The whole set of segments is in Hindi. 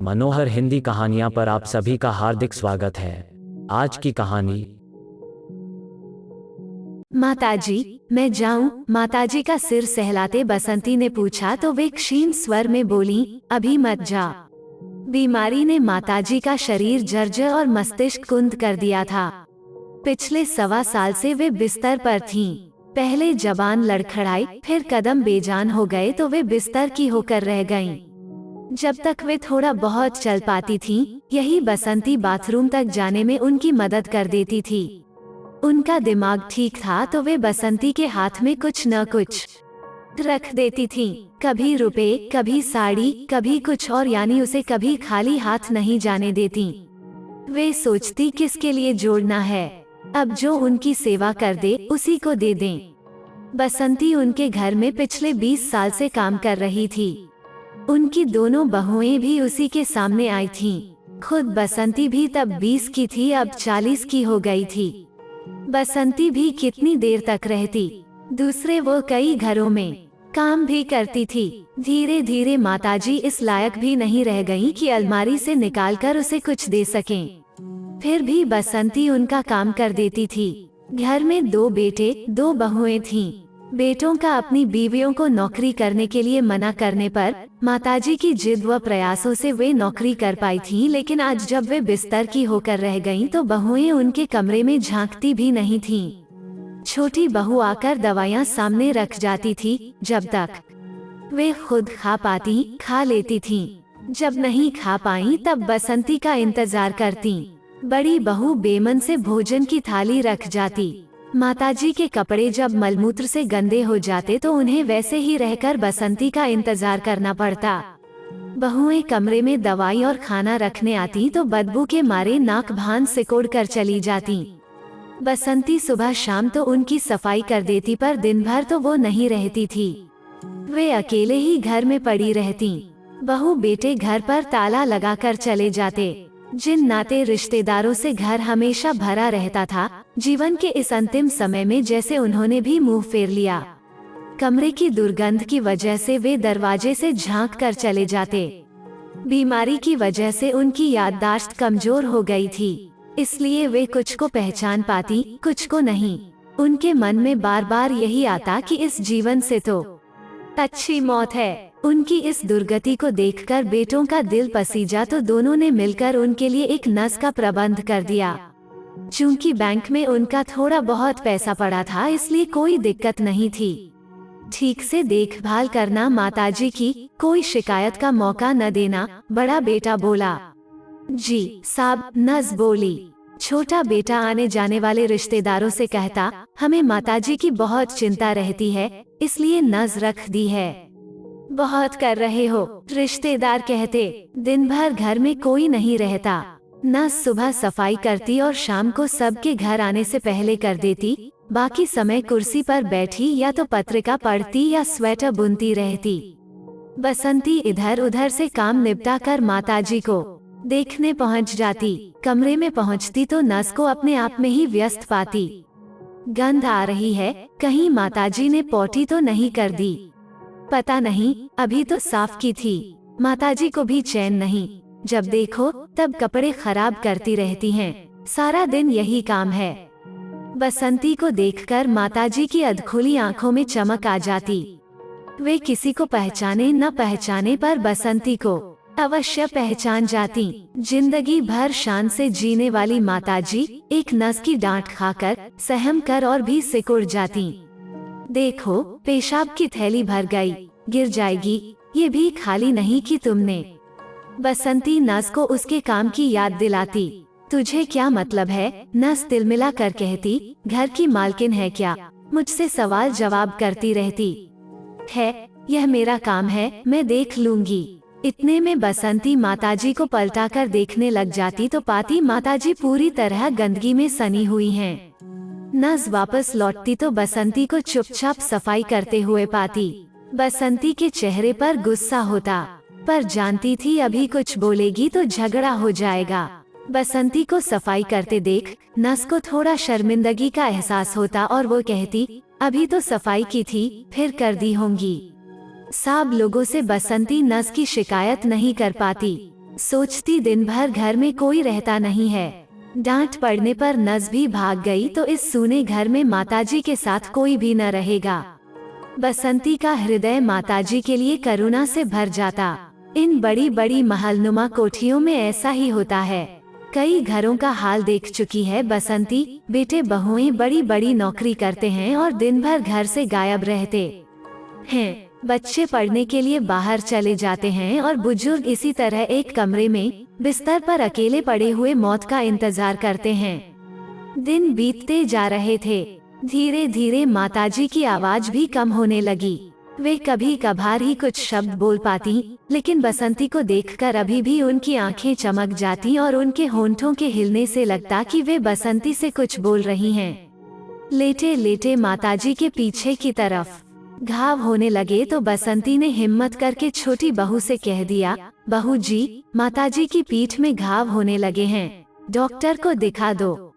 मनोहर हिंदी कहानियां पर आप सभी का हार्दिक स्वागत है। आज की कहानी। माताजी, मैं जाऊं? माताजी का सिर सहलाते बसंती ने पूछा तो वे क्षीण स्वर में बोली, अभी मत जा। बीमारी ने माताजी का शरीर जर्जर और मस्तिष्क कुंद कर दिया था। पिछले 1.25 साल से वे बिस्तर पर थीं। पहले जबान लड़खड़ाई, फिर कदम बेजान हो गए तो वे बिस्तर की होकर रह गईं। जब तक वे थोड़ा बहुत चल पाती थीं, यही बसंती बाथरूम तक जाने में उनकी मदद कर देती थी। उनका दिमाग ठीक था तो वे बसंती के हाथ में कुछ न कुछ रख देती थीं। कभी रुपए, कभी साड़ी, कभी कुछ और, यानी उसे कभी खाली हाथ नहीं जाने देती। वे सोचती किसके लिए जोड़ना है, अब जो उनकी सेवा कर दे उसी को दे दें। बसंती उनके घर में पिछले 20 साल से काम कर रही थी। उनकी दोनों बहुएं भी उसी के सामने आई थीं। खुद बसंती भी तब 20 की थी, अब 40 की हो गई थी। बसंती भी कितनी देर तक रहती। दूसरे वो कई घरों में काम भी करती थी। धीरे धीरे माताजी इस लायक भी नहीं रह गईं कि अलमारी से निकालकर उसे कुछ दे सकें। फिर भी बसंती उनका काम कर देती थी। घर में 2 बेटे, 2 बहुएं थीं। बेटों का अपनी बीवियों को नौकरी करने के लिए मना करने पर माताजी की जिद व प्रयासों से वे नौकरी कर पाई थीं, लेकिन आज जब वे बिस्तर की होकर रह गईं तो बहुएं उनके कमरे में झांकती भी नहीं थीं। छोटी बहू आकर दवाइयां सामने रख जाती थी। जब तक वे खुद खा पाती, खा लेती थीं। जब नहीं खा पाईं तब बसंती का इंतजार करतीं। बड़ी बहू बेमन से भोजन की थाली रख जाती। माताजी के कपड़े जब मलमूत्र से गंदे हो जाते तो उन्हें वैसे ही रहकर बसंती का इंतजार करना पड़ता। बहुएं कमरे में दवाई और खाना रखने आती तो बदबू के मारे नाक भान सिकोड़ कर चली जाती। बसंती सुबह शाम तो उनकी सफाई कर देती, पर दिन भर तो वो नहीं रहती थी। वे अकेले ही घर में पड़ी रहती। बहू बेटे घर पर ताला लगाकर चले जाते। जिन नाते रिश्तेदारों से घर हमेशा भरा रहता था, जीवन के इस अंतिम समय में जैसे उन्होंने भी मुंह फेर लिया। कमरे की दुर्गंध की वजह से वे दरवाजे से झांक कर चले जाते। बीमारी की वजह से उनकी याददाश्त कमजोर हो गई थी, इसलिए वे कुछ को पहचान पाती, कुछ को नहीं। उनके मन में बार बार यही आता कि इस जीवन से तो अच्छी मौत है। उनकी इस दुर्गति को देखकर बेटों का दिल पसीजा तो दोनों ने मिलकर उनके लिए एक नस का प्रबंध कर दिया। चूंकि बैंक में उनका थोड़ा बहुत पैसा पड़ा था, इसलिए कोई दिक्कत नहीं थी। ठीक से देखभाल करना माताजी की, कोई शिकायत का मौका न देना। बड़ा बेटा बोला, जी साहब। नस बोली। छोटा बेटा आने जाने वाले रिश्तेदारों से कहता, हमें माताजी की बहुत चिंता रहती है, इसलिए नस रख दी है। बहुत कर रहे हो, रिश्तेदार कहते। दिन भर घर में कोई नहीं रहता। नस सुबह सफाई करती और शाम को सबके घर आने से पहले कर देती। बाकी समय कुर्सी पर बैठी या तो पत्रिका पढ़ती या स्वेटर बुनती रहती। बसंती इधर उधर से काम निपटा कर माताजी को देखने पहुंच जाती। कमरे में पहुंचती तो नस को अपने आप में ही व्यस्त पाती। गंध आ रही है, कहीं माताजी ने पॉटी तो नहीं कर दी। पता नहीं, अभी तो साफ की थी। माताजी को भी चैन नहीं, जब देखो तब कपड़े खराब करती रहती हैं। सारा दिन यही काम है। बसंती को देखकर माताजी की अधखुली आंखों में चमक आ जाती। वे किसी को पहचाने न पहचाने, पर बसंती को अवश्य पहचान जाती। जिंदगी भर शान से जीने वाली माताजी एक नस की डांट खाकर सहम कर और भी सिकुड़ जाती। देखो, पेशाब की थैली भर गई, गिर जाएगी, ये भी खाली नहीं की तुमने। बसंती नस को उसके काम की याद दिलाती। तुझे क्या मतलब है, नस तिलमिला कर कहती। घर की मालकिन है क्या, मुझसे सवाल जवाब करती रहती है। यह मेरा काम है, मैं देख लूंगी। इतने में बसंती माताजी को पलटा कर देखने लग जाती तो पाती माताजी पूरी तरह गंदगी में सनी हुई हैं। नस वापस लौटती तो बसंती को चुपचाप सफाई करते हुए पाती। बसंती के चेहरे पर गुस्सा होता, पर जानती थी अभी कुछ बोलेगी तो झगड़ा हो जाएगा। बसंती को सफाई करते देख नस को थोड़ा शर्मिंदगी का एहसास होता और वो कहती, अभी तो सफाई की थी, फिर कर दी होंगी। साब लोगों से बसंती नस की शिकायत नहीं कर पाती। सोचती दिन भर घर में कोई रहता नहीं है। डांट पड़ने पर नस भी भाग गई तो इस सूने घर में माताजी के साथ कोई भी न रहेगा। बसंती का हृदय माताजी के लिए करुणा से भर जाता। इन बड़ी बड़ी महलनुमा कोठियों में ऐसा ही होता है। कई घरों का हाल देख चुकी है बसंती। बेटे बहुएं बड़ी बड़ी नौकरी करते हैं और दिन भर घर से गायब रहते हैं। बच्चे पढ़ने के लिए बाहर चले जाते हैं और बुजुर्ग इसी तरह एक कमरे में बिस्तर पर अकेले पड़े हुए मौत का इंतजार करते हैं। दिन बीतते जा रहे थे। धीरे धीरे माताजी की आवाज भी कम होने लगी। वे कभी कभार ही कुछ शब्द बोल पाती, लेकिन बसंती को देखकर अभी भी उनकी आंखें चमक जाती और उनके होंठों के हिलने से लगता कि वे बसंती से कुछ बोल रही हैं। लेटे लेटे माताजी के पीछे की तरफ घाव होने लगे तो बसंती ने हिम्मत करके छोटी बहू से कह दिया, बहू जी, माताजी की पीठ में घाव होने लगे हैं, डॉक्टर को दिखा दो।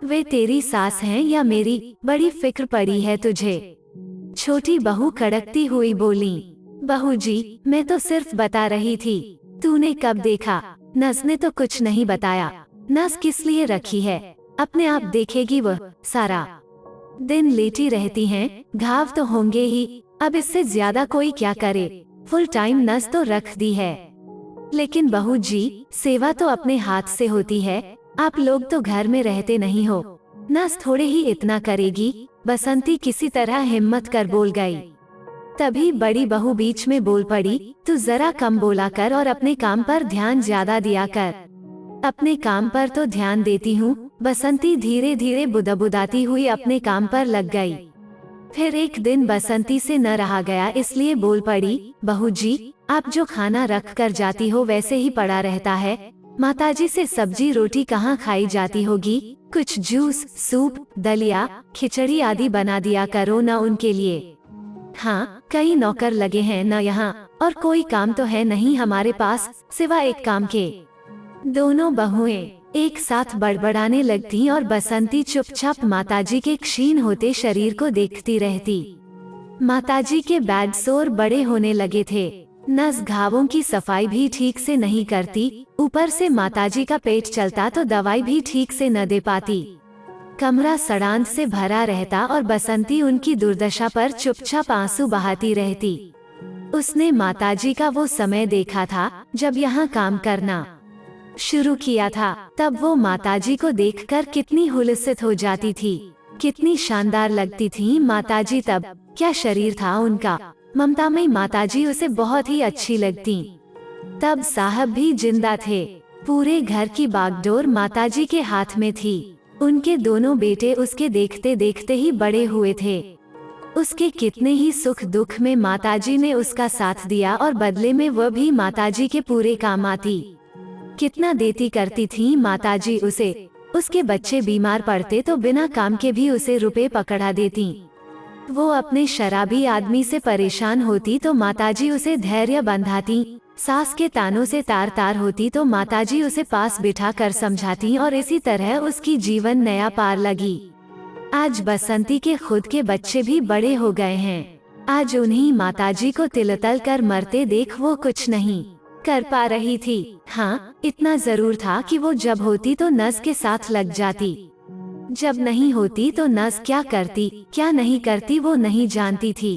वे तेरी सास हैं या मेरी? बड़ी फिक्र पड़ी है तुझे। छोटी बहू कड़कती हुई बोली, बहू जी, मैं तो सिर्फ बता रही थी। तूने कब देखा? नस ने तो कुछ नहीं बताया। नस किस लिए रखी है? अपने आप देखेगी वह। सारा दिन लेटी रहती हैं, घाव तो होंगे ही, अब इससे ज्यादा कोई क्या करे। फुल टाइम नस तो रख दी है। लेकिन बहू जी, सेवा तो अपने हाथ से होती है। आप लोग तो घर में रहते नहीं हो, नस थोड़े ही इतना करेगी। बसंती किसी तरह हिम्मत कर बोल गई। तभी बड़ी बहू बीच में बोल पड़ी, तू जरा कम बोला कर और अपने काम पर ध्यान ज्यादा दिया कर। अपने काम पर तो ध्यान देती हूँ। बसंती धीरे धीरे बुदबुदाती हुई अपने काम पर लग गई। फिर एक दिन बसंती से न रहा गया, इसलिए बोल पड़ी, बहू जी, आप जो खाना रख कर जाती हो वैसे ही पड़ा रहता है। माताजी से सब्जी रोटी कहाँ खाई जाती होगी? कुछ जूस, सूप, दलिया, खिचड़ी आदि बना दिया करो न उनके लिए। हाँ, कई नौकर लगे हैं न यहाँ, और कोई काम तो है नहीं हमारे पास सिवा एक काम के। दोनों बहुएं एक साथ बड़बड़ाने लगती और बसंती चुपचाप माताजी के क्षीण होते शरीर को देखती रहती। माताजी के बैड सोर बड़े होने लगे थे। नस घावों की सफाई भी ठीक से नहीं करती, ऊपर से माताजी का पेट चलता तो दवाई भी ठीक से न दे पाती। कमरा सड़ांत से भरा रहता और बसंती उनकी दुर्दशा पर चुपचाप आंसू बहाती रहती। उसने माताजी का वो समय देखा था जब यहाँ काम करना शुरू किया था। तब वो माताजी को देखकर कितनी हुलसित हो जाती थी, कितनी शानदार लगती थी माताजी तब। क्या शरीर था उनका। ममतामयी माताजी उसे बहुत ही अच्छी लगती। तब साहब भी जिंदा थे। पूरे घर की बागडोर माताजी के हाथ में थी। उनके दोनों बेटे उसके देखते देखते ही बड़े हुए थे। उसके कितने ही सुख दुख में माताजी ने उसका साथ दिया और बदले में वह भी माताजी के पूरे काम आती। कितना देती करती थी माताजी उसे। उसके बच्चे बीमार पड़ते तो बिना काम के भी उसे रुपए पकड़ा देती। वो अपने शराबी आदमी से परेशान होती तो माताजी उसे धैर्य बंधाती। सास के तानों से तार तार होती तो माताजी उसे पास बिठा कर समझाती और इसी तरह उसकी जीवन नया पार लगी। आज बसंती के खुद के बच्चे भी बड़े हो गए हैं। आज उन्हीं माताजी को तिलतल कर मरते देख वो कुछ नहीं कर पा रही थी। हाँ, इतना जरूर था कि वो जब होती तो नस के साथ लग जाती, जब नहीं होती तो नस क्या करती क्या नहीं करती वो नहीं जानती थी।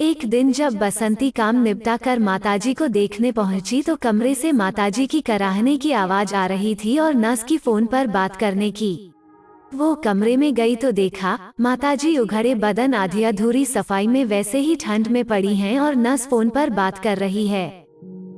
एक दिन जब बसंती काम निपटा कर माताजी को देखने पहुंची तो कमरे से माताजी की कराहने की आवाज आ रही थी और नस की फोन पर बात करने की। वो कमरे में गई तो देखा माताजी उघड़े बदन आधी अधूरी सफाई में वैसे ही ठंड में पड़ी हैं और नस फोन पर बात कर रही है।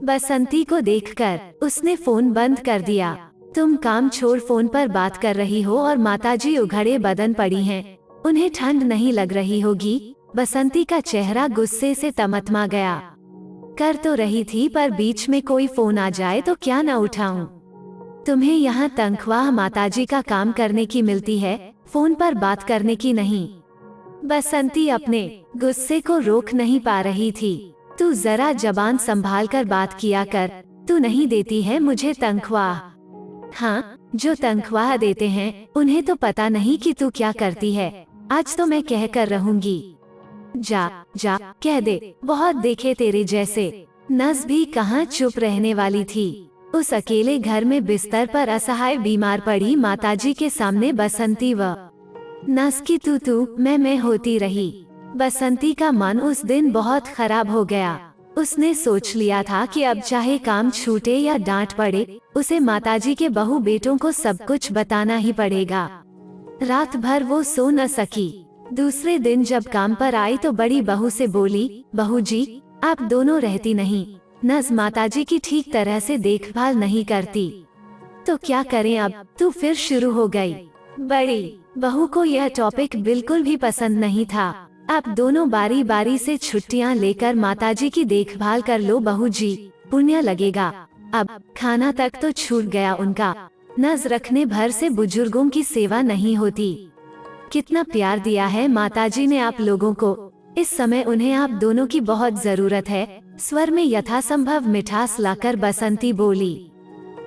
बसंती को देखकर उसने फोन बंद कर दिया। तुम काम छोड़ फोन पर बात कर रही हो और माताजी उघड़े बदन पड़ी हैं, उन्हें ठंड नहीं लग रही होगी? बसंती का चेहरा गुस्से से तमतमा गया। कर तो रही थी पर बीच में कोई फोन आ जाए तो क्या न उठाऊं? तुम्हें यहाँ तनख्वाह माताजी का काम करने की मिलती है, फोन पर बात करने की नहीं। बसंती अपने गुस्से को रोक नहीं पा रही थी। तू जरा जबान संभाल कर बात किया कर। तू नहीं देती है मुझे तनख्वाह। हाँ, जो तनख्वाह देते हैं उन्हें तो पता नहीं कि तू क्या करती है। आज तो मैं कह कर रहूंगी। जा जा कह दे, बहुत देखे तेरे जैसे। नस भी कहाँ चुप रहने वाली थी। उस अकेले घर में बिस्तर पर असहाय बीमार पड़ी माताजी के सामने बसंती व नस की तू मैं होती रही। बसंती का मन उस दिन बहुत खराब हो गया। उसने सोच लिया था कि अब चाहे काम छूटे या डांट पड़े, उसे माताजी के बहू बेटों को सब कुछ बताना ही पड़ेगा। रात भर वो सो न सकी। दूसरे दिन जब काम पर आई तो बड़ी बहू से बोली, बहू जी, आप दोनों रहती नहीं। नस माताजी की ठीक तरह से देखभाल नहीं करती, तो क्या करें अब? तू फिर शुरू हो गई। बड़ी बहू को यह टॉपिक बिल्कुल भी पसंद नहीं था। आप दोनों बारी बारी से छुट्टियां लेकर माताजी की देखभाल कर लो बहू जी, पुण्य लगेगा। अब खाना तक तो छूट गया उनका। नज रखने भर से बुजुर्गों की सेवा नहीं होती। कितना प्यार दिया है माताजी ने आप लोगों को। इस समय उन्हें आप दोनों की बहुत जरूरत है। स्वर में यथासंभव मिठास लाकर बसंती बोली,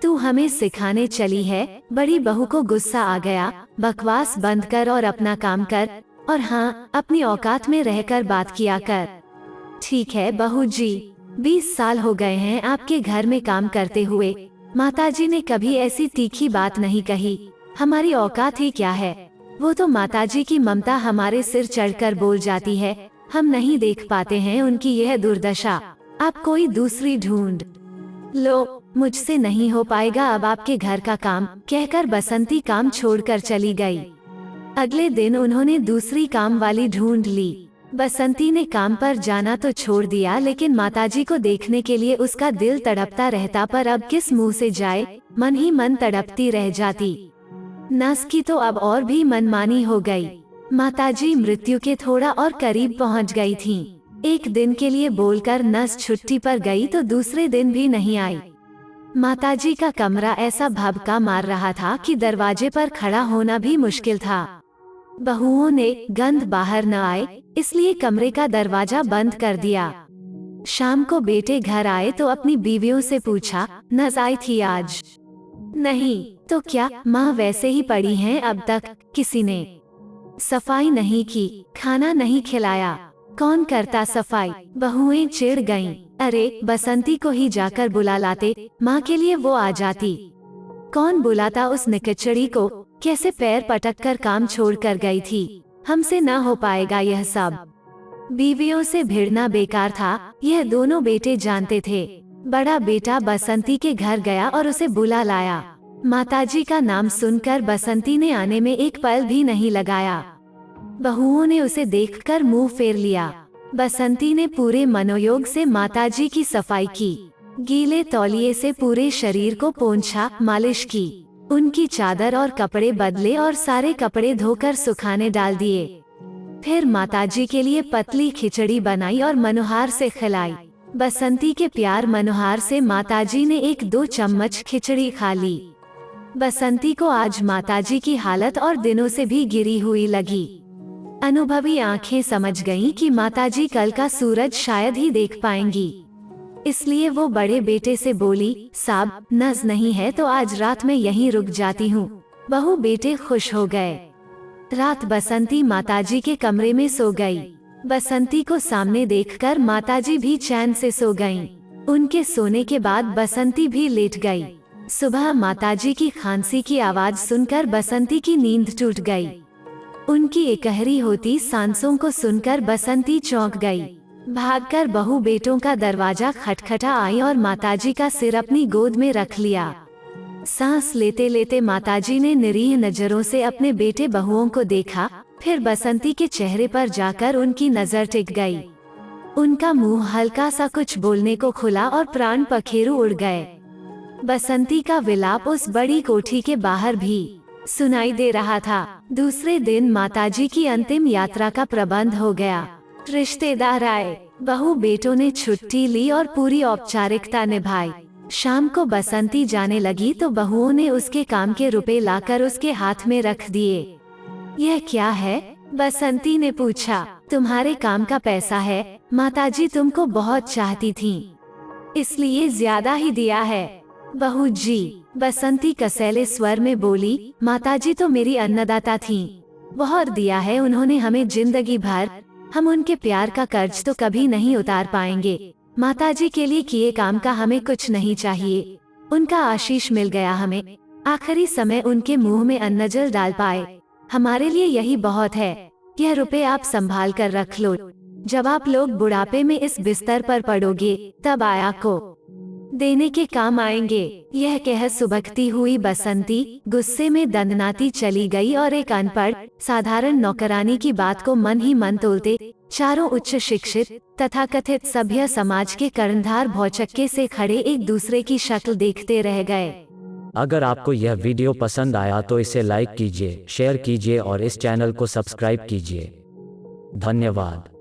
तू हमें सिखाने चली है? बड़ी बहू को गुस्सा आ गया। बकवास बंद कर और अपना काम कर, और हाँ, अपनी औकात में रहकर बात किया कर। ठीक है बहू जी, 20 साल हो गए हैं आपके घर में काम करते हुए। माताजी ने कभी ऐसी तीखी बात नहीं कही। हमारी औकात ही क्या है? वो तो माताजी की ममता हमारे सिर चढ़कर बोल जाती है। हम नहीं देख पाते हैं उनकी यह दुर्दशा। आप कोई दूसरी ढूंढ लो, मुझसे नहीं हो पाएगा अब आपके घर का काम, कहकर बसंती काम छोड़कर चली गई। अगले दिन उन्होंने दूसरी काम वाली ढूंढ ली। बसंती ने काम पर जाना तो छोड़ दिया, लेकिन माताजी को देखने के लिए उसका दिल तड़पता रहता, पर अब किस मुंह से जाए? मन ही मन तड़पती रह जाती। नस की तो अब और भी मनमानी हो गई। माताजी मृत्यु के थोड़ा और करीब पहुंच गई थीं। एक दिन के लिए बोलकर नस छुट्टी पर गई तो दूसरे दिन भी नहीं आई। माताजी का कमरा ऐसा भभका मार रहा था कि दरवाजे पर खड़ा होना भी मुश्किल था। बहुओं ने गंध बाहर न आए, इसलिए कमरे का दरवाजा बंद कर दिया। शाम को बेटे घर आए तो अपनी बीवियों से पूछा, नस आई थी आज? नहीं तो क्या, माँ वैसे ही पड़ी हैं अब तक। किसी ने सफाई नहीं की, खाना नहीं खिलाया। कौन करता सफाई? बहुएं चिढ़ गईं। अरे बसंती को ही जाकर बुला लाते, माँ के लिए वो आ जाती। कौन बुलाता उस निकचड़ी को? कैसे पैर पटक कर काम छोड़कर गई थी। हमसे न हो पाएगा यह सब। बीवियों से भिड़ना बेकार था, यह दोनों बेटे जानते थे। बड़ा बेटा बसंती के घर गया और उसे बुला लाया। माताजी का नाम सुनकर बसंती ने आने में एक पल भी नहीं लगाया। बहुओं ने उसे देखकर मुंह फेर लिया। बसंती ने पूरे मनोयोग से माताजी की सफाई की। गीले तौलिए से पूरे शरीर को पोंछा, मालिश की। उनकी चादर और कपड़े बदले और सारे कपड़े धोकर सुखाने डाल दिए। फिर माताजी के लिए पतली खिचड़ी बनाई और मनोहार से खिलाई। बसंती के प्यार मनोहार से माताजी ने 1-2 चम्मच खिचड़ी खा ली। बसंती को आज माताजी की हालत और दिनों से भी गिरी हुई लगी। अनुभवी आंखें समझ गईं कि माताजी कल का सूरज शायद ही देख पाएंगी। इसलिए वो बड़े बेटे से बोली, साब नज नहीं है तो आज रात में यहीं रुक जाती हूँ। बहू बेटे खुश हो गए। रात बसंती माताजी के कमरे में सो गई। बसंती को सामने देखकर माताजी भी चैन से सो गईं। उनके सोने के बाद बसंती भी लेट गई। सुबह माताजी की खांसी की आवाज सुनकर बसंती की नींद टूट गई। उनकी एकहरी होती सांसों को सुनकर बसंती चौंक गई। भागकर बहू बेटों का दरवाजा खटखटा आई और माताजी का सिर अपनी गोद में रख लिया। सांस लेते लेते माताजी ने निरीह नजरों से अपने बेटे बहुओं को देखा, फिर बसंती के चेहरे पर जाकर उनकी नजर टिक गई। उनका मुंह हल्का सा कुछ बोलने को खुला और प्राण पखेरु उड़ गए। बसंती का विलाप उस बड़ी कोठी के बाहर भी सुनाई दे रहा था। दूसरे दिन माताजी की अंतिम यात्रा का प्रबंध हो गया। रिश्तेदार आए, बहू बेटों ने छुट्टी ली और पूरी औपचारिकता निभाई। शाम को बसंती जाने लगी तो बहुओं ने उसके काम के रुपए लाकर उसके हाथ में रख दिए। यह क्या है? बसंती ने पूछा। तुम्हारे काम का पैसा है, माताजी तुमको बहुत चाहती थीं, इसलिए ज्यादा ही दिया है। बहू जी, बसंती कसैले स्वर में बोली, माताजी तो मेरी अन्नदाता थीं, बहुत दिया है उन्होंने हमें जिंदगी भर। हम उनके प्यार का कर्ज तो कभी नहीं उतार पाएंगे। माताजी के लिए किए काम का हमें कुछ नहीं चाहिए। उनका आशीष मिल गया हमें। आखिरी समय उनके मुंह में अन्न जल डाल पाए। हमारे लिए यही बहुत है। यह रुपए आप संभाल कर रख लो। जब आप लोग बुढ़ापे में इस बिस्तर पर पड़ोगे, तब आया को देने के काम आएंगे। यह कह सुबकती हुई बसंती गुस्से में दंदनाती चली गई और एक अनपढ़ साधारण नौकरानी की बात को मन ही मन तोलते चारों उच्च शिक्षित तथाकथित सभ्य समाज के कर्णधार भौचक्के से खड़े एक दूसरे की शक्ल देखते रह गए। अगर आपको यह वीडियो पसंद आया तो इसे लाइक कीजिए, शेयर कीजिए और इस चैनल को सब्सक्राइब कीजिए। धन्यवाद।